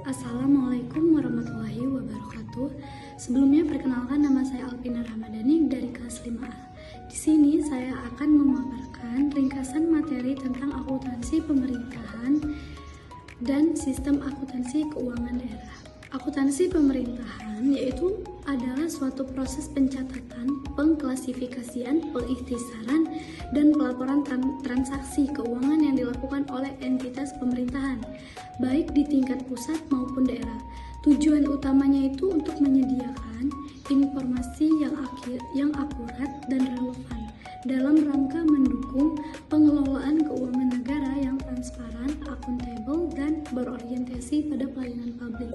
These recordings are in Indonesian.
Assalamualaikum warahmatullahi wabarakatuh. Sebelumnya perkenalkan, nama saya Alvina Ramadhani dari kelas 5A. Di sini saya akan memaparkan ringkasan materi tentang akuntansi pemerintahan dan sistem akuntansi keuangan daerah. Akuntansi pemerintahan yaitu adalah suatu proses pencatatan, pengklasifikasian, pengikhtisaran, dan pelaporan transaksi keuangan yang dilakukan oleh entitas pemerintahan, baik di tingkat pusat maupun daerah. Tujuan utamanya itu untuk menyediakan informasi yang akurat dan relevan dalam rangka mendukung pengelolaan keuangan negara yang transparan, akuntabel, dan berorientasi pada pelayanan publik.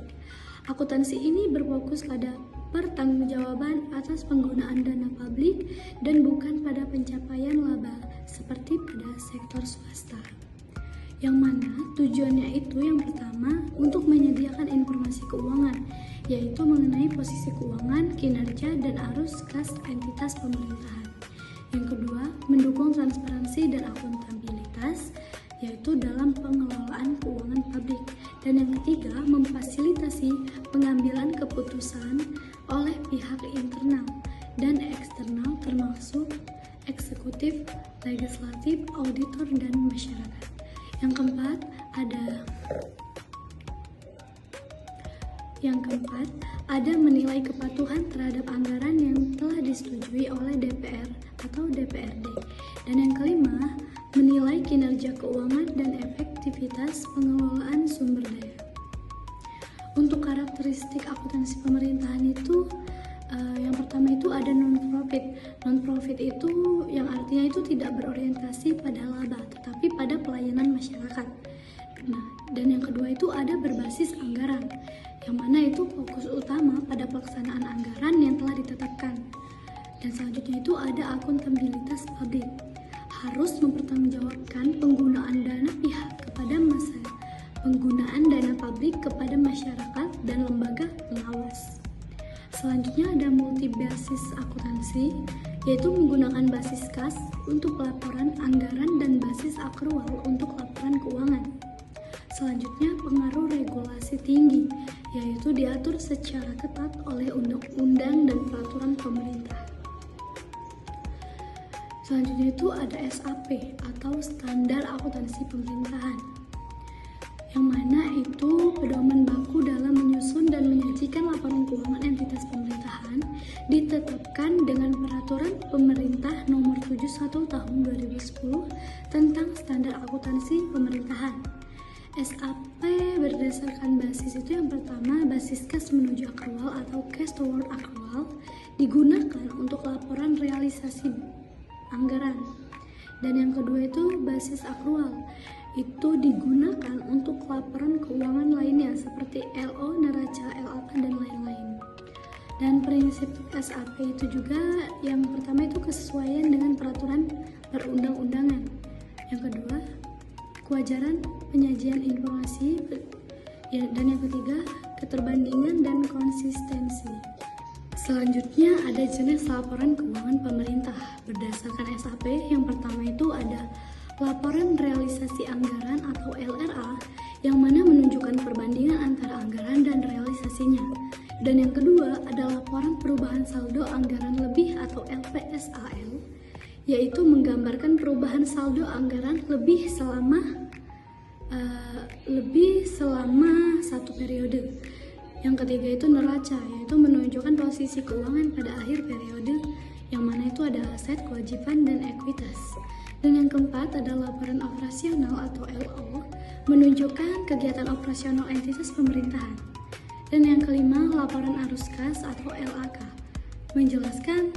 Akuntansi ini berfokus pada pertanggungjawaban atas penggunaan dana publik dan bukan pada pencapaian laba seperti pada sektor swasta. Yang mana tujuannya itu yang pertama untuk menyediakan informasi keuangan, yaitu mengenai posisi keuangan, kinerja, dan arus kas entitas pemerintahan. Yang kedua, mendukung transparansi dan akuntabilitas, yaitu dalam pengelolaan keuangan publik. Dan yang ketiga, memfasilitasi pengambilan keputusan oleh pihak internal dan eksternal termasuk eksekutif, legislatif, auditor, dan masyarakat. Yang keempat, ada menilai kepatuhan terhadap anggaran yang telah disetujui oleh DPR atau DPRD. Dan yang kelima, menilai kinerja keuangan dan efektivitas pengelolaan sumber daya. Untuk karakteristik akuntansi pemerintahan itu, yang pertama itu ada non-profit. Non-profit itu yang artinya itu tidak berorientasi pada laba, tetapi pada pelayanan masyarakat. Nah, dan yang kedua itu ada berbasis anggaran, yang mana itu fokus utama pada pelaksanaan anggaran yang telah ditetapkan. Dan selanjutnya itu ada akuntabilitas publik, harus mempertanggungjawabkan penggunaan dana publik kepada masyarakat dan lembaga pengawas. Selanjutnya ada multi basis akuntansi, yaitu menggunakan basis kas untuk pelaporan anggaran dan basis akrual untuk laporan keuangan. Selanjutnya pengaruh regulasi tinggi, yaitu diatur secara ketat oleh undang-undang dan peraturan pemerintah. Selanjutnya itu ada SAP atau Standar Akuntansi Pemerintahan, yang mana itu pedoman baku dalam menyusun dan menyajikan laporan keuangan entitas pemerintahan ditetapkan dengan Peraturan Pemerintah Nomor 71 Tahun 2010 tentang Standar Akuntansi Pemerintahan. SAP berdasarkan basis itu yang pertama, basis cash menuju akrual atau cash toward accrual digunakan untuk laporan realisasi anggaran. Dan yang kedua itu basis akrual, itu digunakan untuk laporan keuangan lainnya seperti LO, neraca, LAK, dan lain-lain. Dan prinsip SAP itu juga yang pertama itu kesesuaian dengan peraturan perundang-undangan. Yang kedua, kewajaran penyajian informasi, dan yang ketiga, keterbandingan dan konsistensi. Selanjutnya ada jenis laporan keuangan pemerintah berdasarkan SAP. Yang pertama itu ada laporan realisasi anggaran atau LRA, yang mana menunjukkan perbandingan antara anggaran dan realisasinya. Dan yang kedua ada laporan perubahan saldo anggaran lebih atau LPSAL, yaitu menggambarkan perubahan saldo anggaran lebih selama satu periode. Yang ketiga itu neraca, yaitu menunjukkan posisi keuangan pada akhir periode, yang mana itu ada aset, kewajiban, dan ekuitas. Dan yang keempat ada laporan operasional atau LO, menunjukkan kegiatan operasional entitas pemerintahan. Dan yang kelima laporan arus kas atau LAK, menjelaskan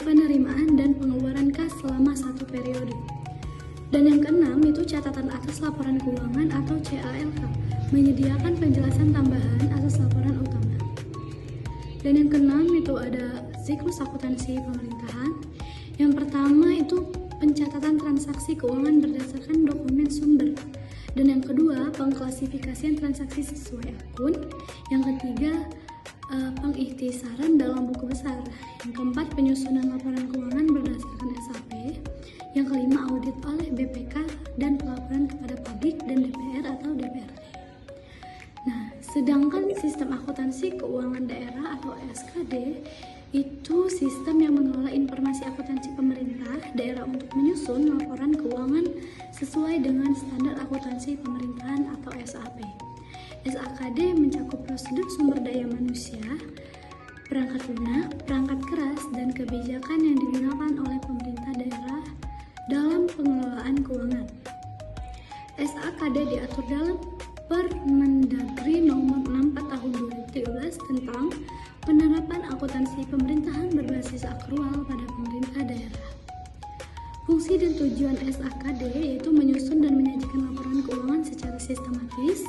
penerimaan dan pengeluaran kas selama satu periode. Dan yang keenam itu catatan atas laporan keuangan atau CALK, menyediakan penjelasan tambahan atas laporan utama. Dan yang keenam itu ada siklus akuntansi pemerintahan. Yang pertama itu pencatatan transaksi keuangan berdasarkan dokumen sumber. Dan yang kedua, pengklasifikasian transaksi sesuai akun. Yang ketiga, pengikhtisaran dalam buku besar. Yang keempat, penyusunan laporan keuangan berdasarkan SAP. Yang kelima, audit oleh BPK dan pelaporan kepada publik dan DPR atau DPRD. Nah, Sedangkan sistem akuntansi keuangan daerah atau SKD itu sistem yang mengelola informasi akuntansi pemerintah daerah untuk menyusun laporan keuangan sesuai dengan standar akuntansi pemerintahan atau SAP. SAKD mencakup prosedur sumber daya manusia, perangkat lunak, perangkat keras, dan kebijakan yang digunakan oleh pemerintah daerah dalam pengelolaan keuangan. SAKD diatur dalam Permendagri Nomor 64 Tahun 2013 tentang penerapan akuntansi pemerintahan berbasis akrual pada pemerintah daerah. Fungsi dan tujuan SAKD yaitu menyusun dan menyajikan laporan keuangan secara sistematis,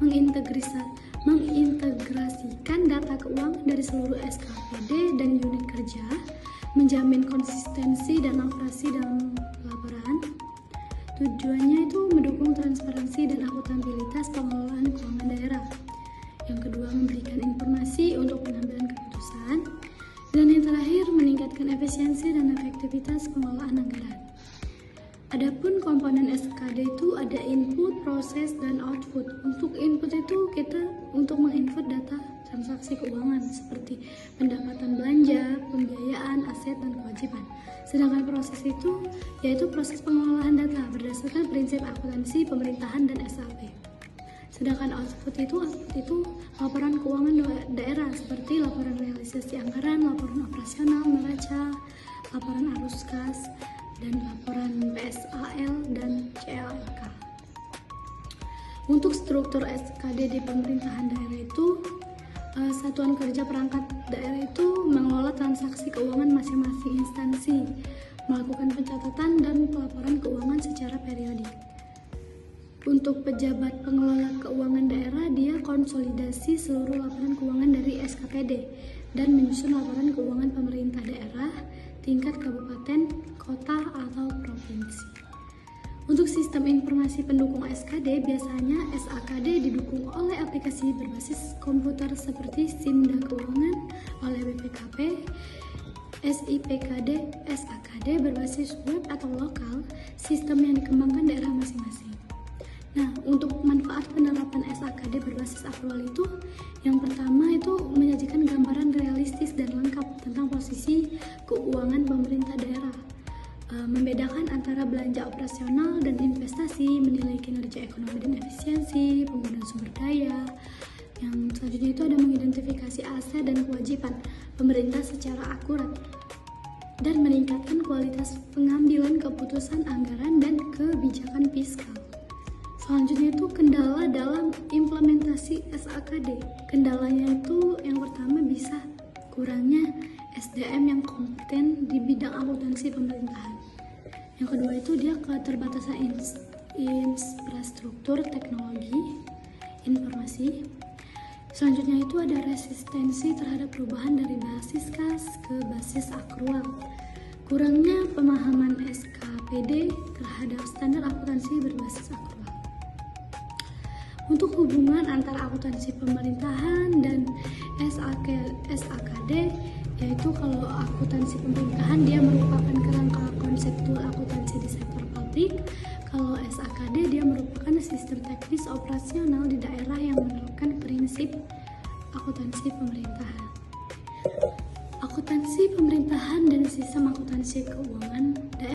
mengintegrasikan data keuangan dari seluruh SKPD dan unit kerja, menjamin konsistensi dan akurasi dalam laporan. Tujuannya itu mendukung transparansi dan akuntabilitas pengelolaan keuangan daerah. Yang kedua, memberikan informasi untuk pengambilan keputusan. Dan yang terakhir, meningkatkan efisiensi dan efektivitas pengelolaan anggaran. Adapun komponen SKD itu ada input, proses, dan output. Untuk input itu kita untuk menginput data transaksi keuangan seperti pendapatan belanja, pembiayaan, aset, dan kewajiban. Sedangkan proses itu yaitu proses pengelolaan data berdasarkan prinsip akuntansi pemerintahan dan SAP. Sedangkan output itu laporan keuangan daerah seperti laporan realisasi anggaran, laporan operasional neraca, laporan arus kas, dan laporan PSAL dan CLK. Untuk struktur SKD di pemerintahan daerah itu, satuan kerja perangkat daerah itu mengelola transaksi keuangan masing-masing instansi, melakukan pencatatan dan pelaporan keuangan secara periodik. Untuk pejabat pengelola keuangan daerah, dia konsolidasi seluruh laporan keuangan dari SKPD dan menyusun laporan keuangan pemerintah daerah tingkat kabupaten, kota, atau provinsi. Untuk sistem informasi pendukung SKD, biasanya SAKD didukung oleh aplikasi berbasis komputer seperti Simda Keuangan oleh BPKP, SIPKD, SAKD berbasis web atau lokal, sistem yang dikembangkan daerah masing-masing. Nah, untuk manfaat penerapan SAKD berbasis akrual itu, yang pertama itu menyajikan gambaran realistis dan lengkap tentang posisi keuangan pemerintah daerah, membedakan antara belanja operasional dan investasi, menilai kinerja ekonomi dan efisiensi, penggunaan sumber daya. Yang selanjutnya itu ada mengidentifikasi aset dan kewajiban pemerintah secara akurat dan meningkatkan kualitas pengambilan keputusan anggaran dan kebijakan fiskal. Selanjutnya itu kendala dalam implementasi SAKD. Kendalanya itu yang pertama bisa kurangnya SDM yang kompeten di bidang akuntansi pemerintahan. Yang kedua itu dia keterbatasan infrastruktur teknologi informasi. Selanjutnya itu ada resistensi terhadap perubahan dari basis kas ke basis akrual. Kurangnya pemahaman SKPD terhadap standar akuntansi berbasis akrual. Untuk hubungan antara akuntansi pemerintahan dan SAKD, yaitu kalau akuntansi pemerintahan dia merupakan kerangka konseptual akuntansi di sektor publik, kalau SAKD dia merupakan sistem teknis operasional di daerah yang menerapkan prinsip akuntansi pemerintahan. Akuntansi pemerintahan dan sistem akuntansi keuangan daerah